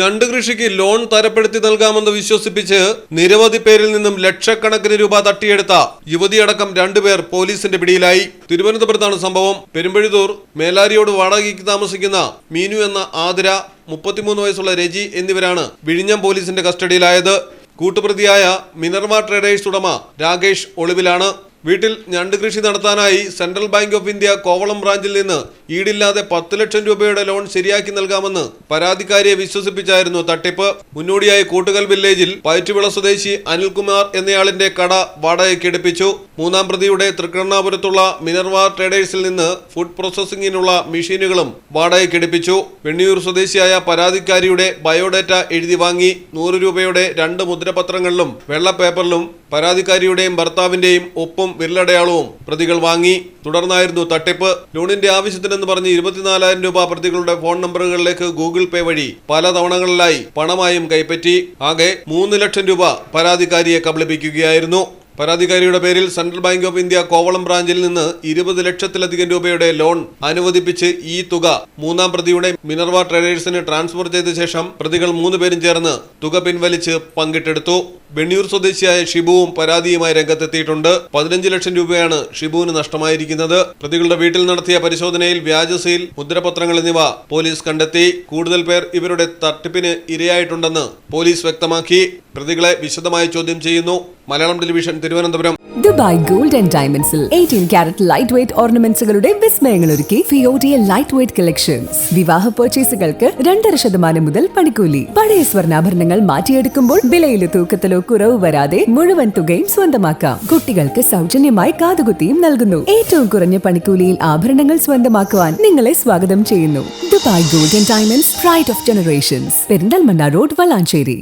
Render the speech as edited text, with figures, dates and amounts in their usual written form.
ഞണ്ട് കൃഷിക്ക് ലോൺ തരപ്പെടുത്തി നൽകാമെന്ന് വിശ്വസിപ്പിച്ച് നിരവധി പേരിൽ നിന്നും ലക്ഷക്കണക്കിന് രൂപ തട്ടിയെടുത്ത യുവതിയടക്കം 2 പേർ പോലീസിന്റെ പിടിയിലായി. തിരുവനന്തപുരത്താണ് സംഭവം. പെരുമ്പഴുതൂർ മേലാരിയോട് വാടകയ്ക്ക് താമസിക്കുന്ന മീനു എന്ന ആതിര, 33 വയസ്സുള്ള രജി എന്നിവരാണ് വിഴിഞ്ഞം പോലീസിന്റെ കസ്റ്റഡിയിലായത്. കൂട്ടുപ്രതിയായ മിനർവ ട്രേഡേഴ്സ് ഉടമ രാകേഷ് ഒളിവിലാണ്. വീട്ടിൽ ഞണ്ട് കൃഷി നടത്താനായി central bank of India Kovalam ബ്രാഞ്ചിൽ നിന്ന് ഈടില്ലാതെ 10 ലക്ഷം രൂപയുടെ ലോൺ ശരിയാക്കി നൽകാമെന്ന് പരാതിക്കാരിയെ വിശ്വസിപ്പിച്ചായിരുന്നു തട്ടിപ്പ്. മുന്നോടിയായി കൂട്ടുകൽ വില്ലേജിൽ പയറ്റുവിള സ്വദേശി അനിൽകുമാർ എന്നയാളിന്റെ കട വാടകയ്ക്കെടുപ്പിച്ചു. 3-ാം പ്രതിയുടെ തൃക്കണ്ണാപുരത്തുള്ള മിനർവ ട്രേഡേഴ്സിൽ നിന്ന് ഫുഡ് പ്രോസസിംഗിനുള്ള മെഷീനുകളും വാടകയ്ക്കെടുപ്പിച്ചു. വെണ്ണിയൂർ സ്വദേശിയായ പരാതിക്കാരിയുടെ ബയോഡേറ്റ എഴുതി വാങ്ങി. 100 രൂപയുടെ 2 മുദ്രപത്രങ്ങളിലും വെള്ള പേപ്പറിലും പരാതിക്കാരിയുടെയും ഭർത്താവിന്റെയും ഒപ്പും വിരലടയാളവും പ്രതികൾ വാങ്ങി. തുടർന്നായിരുന്നു തട്ടിപ്പ്. ലോണിന്റെ ആവശ്യത്തിനെന്ന് പറഞ്ഞ് 24,000 രൂപ പ്രതികളുടെ ഫോൺ നമ്പറുകളിലേക്ക് ഗൂഗിൾ പേ വഴി പല തവണകളിലായി പണമായും കൈപ്പറ്റി. ആകെ 3 ലക്ഷം രൂപ പരാതിക്കാരിയെ കബളിപ്പിക്കുകയായിരുന്നു. പരാതിക്കാരിയുടെ പേരിൽ central bank of India Kovalam ബ്രാഞ്ചിൽ നിന്ന് 20 ലക്ഷത്തിലധികം രൂപയുടെ ലോൺ അനുവദിപ്പിച്ച് ഈ തുക 3-ാം പ്രതിയുടെ മിനർവ ട്രേഡേഴ്സിന് ട്രാൻസ്ഫർ ചെയ്ത ശേഷം പ്രതികൾ 3 പേരും ചേർന്ന് തുക പിൻവലിച്ച് പങ്കിട്ടെടുത്തു. വെണ്ണിയൂർ സ്വദേശിയായ ഷിബുവും പരാതിയുമായി രംഗത്തെത്തിയിട്ടുണ്ട്. 15 ലക്ഷം രൂപയാണ് ഷിബുവിന് നഷ്ടമായിരിക്കുന്നത്. പ്രതികളുടെ വീട്ടിൽ നടത്തിയ പരിശോധനയിൽ വ്യാജ സീൽ, മുദ്രപത്രങ്ങൾ എന്നിവ പോലീസ് കണ്ടെത്തി. കൂടുതൽ പേർ ഇവരുടെ തട്ടിപ്പിന് ഇരയായിട്ടുണ്ടെന്ന് പോലീസ് വ്യക്തമാക്കി. പ്രതികളെ വിശദമായി ചോദ്യം ചെയ്യുന്നു. Malayalam television, Thiruvananthapuram. Dubai gold and ഡയമണ്ട്സിൽ 18 കാരറ്റ് ലൈറ്റ് വെയ്റ്റ് ഓർണമെന്റ്സുകളുടെ വിസ്മയങ്ങൾ ഒരുക്കി ഫിയോഡിയ ലൈറ്റ് വെയ്റ്റ് കളക്ഷൻസ്. വിവാഹ പർച്ചേസുകൾക്ക് 2.5% മുതൽ പണിക്കൂലി. പഴയ സ്വർണ്ണാഭരണങ്ങൾ മാറ്റിയെടുക്കുമ്പോൾ വിലയിലോ തൂക്കത്തിലോ കുറവ് വരാതെ മുഴുവൻ തുകയും സ്വന്തമാക്കാം. കുട്ടികൾക്ക് സൗജന്യമായി കാതുകുത്തിയും നൽകുന്നു. ഏറ്റവും കുറഞ്ഞ പണിക്കൂലിയിൽ ആഭരണങ്ങൾ സ്വന്തമാക്കുവാൻ നിങ്ങളെ സ്വാഗതം ചെയ്യുന്നു. Dubai gold and diamonds, pride of generations, Perinthalmanna road, Valanchery.